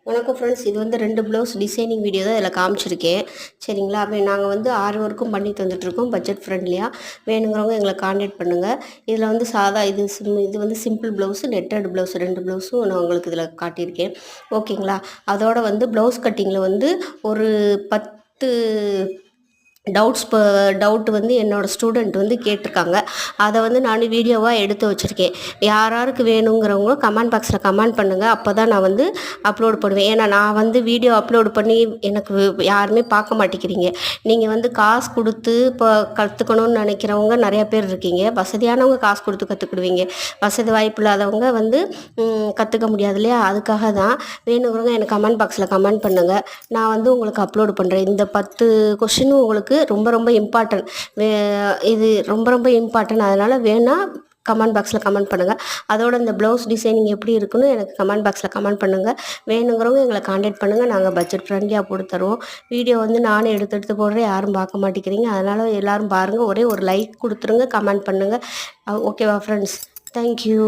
வணக்கம் ஃப்ரெண்ட்ஸ், இது வந்து 2 ப்ளவுஸ் டிசைனிங் வீடியோ தான் இதில் காமிச்சிருக்கேன். சரிங்களா? நாங்கள் வந்து 6 ஒர்க்கும் பண்ணி தந்துட்டுருக்கோம் பட்ஜெட் ஃப்ரெண்ட்லியாக. வேணுங்கிறவங்க எங்களை காண்டாக்ட் பண்ணுங்கள். இதில் வந்து சாதா இது வந்து சிம்பிள் ப்ளவுஸு, நெட்டட் ப்ளவுஸ் 2 ப்ளவுஸும் நான் உங்களுக்கு இதில் காட்டியிருக்கேன். ஓகேங்களா? அதோட வந்து ப்ளவுஸ் கட்டிங்கில் வந்து ஒரு 10 டவுட் வந்து என்னோடய ஸ்டூடெண்ட் வந்து கேட்டிருக்காங்க. அதை வந்து நான் வீடியோவாக எடுத்து வச்சுருக்கேன். யாராருக்கு வேணுங்கிறவங்க கமெண்ட் பாக்ஸில் கமெண்ட் பண்ணுங்கள். அப்போ தான் நான் வந்து அப்லோட் பண்ணுவேன். ஏன்னா நான் வந்து வீடியோ அப்லோடு பண்ணி எனக்கு யாருமே பார்க்க மாட்டேங்கிறீங்க. நீங்கள் வந்து காசு கொடுத்து இப்போ கற்றுக்கணும்னு நினைக்கிறவங்க நிறையா பேர் இருக்கீங்க. வசதியானவங்க காசு கொடுத்து கற்றுக்கிடுவீங்க. வசதி வாய்ப்பு இல்லாதவங்க வந்து கற்றுக்க முடியாது இல்லையா? அதுக்காக தான். வேணுங்கிறவங்க எனக்கு கமெண்ட் பாக்ஸில் கமெண்ட் பண்ணுங்கள். நான் வந்து உங்களுக்கு அப்லோடு பண்ணுறேன். இந்த 10 கொஷினும் உங்களுக்கு ரொம்ப ரொம்ப இம்பார்ட்டன்ட். இது ரொம்ப ரொம்ப இம்பார்ட்டன்ட். அதனால் வேணால் கமெண்ட் பாக்ஸில் கமெண்ட் பண்ணுங்கள். அதோட இந்த ப்ளவுஸ் டிசைனிங் எப்படி இருக்குன்னு எனக்கு கமெண்ட் பாக்ஸில் கமெண்ட் பண்ணுங்கள். வேணுங்கிறவங்க எங்களை காண்டாக்ட் பண்ணுங்கள். நாங்கள் பட்ஜெட் ஃப்ரெண்ட்லியாக போட்டு தருவோம். வீடியோ வந்து நானே எடுத்து போடுறேன். யாரும் பார்க்க மாட்டேங்கிறீங்க. அதனால் எல்லோரும் பாருங்கள். ஒரே ஒரு லைக் கொடுத்துருங்க, கமெண்ட் பண்ணுங்கள். ஓகேவா ஃப்ரெண்ட்ஸ்? தேங்க்யூ.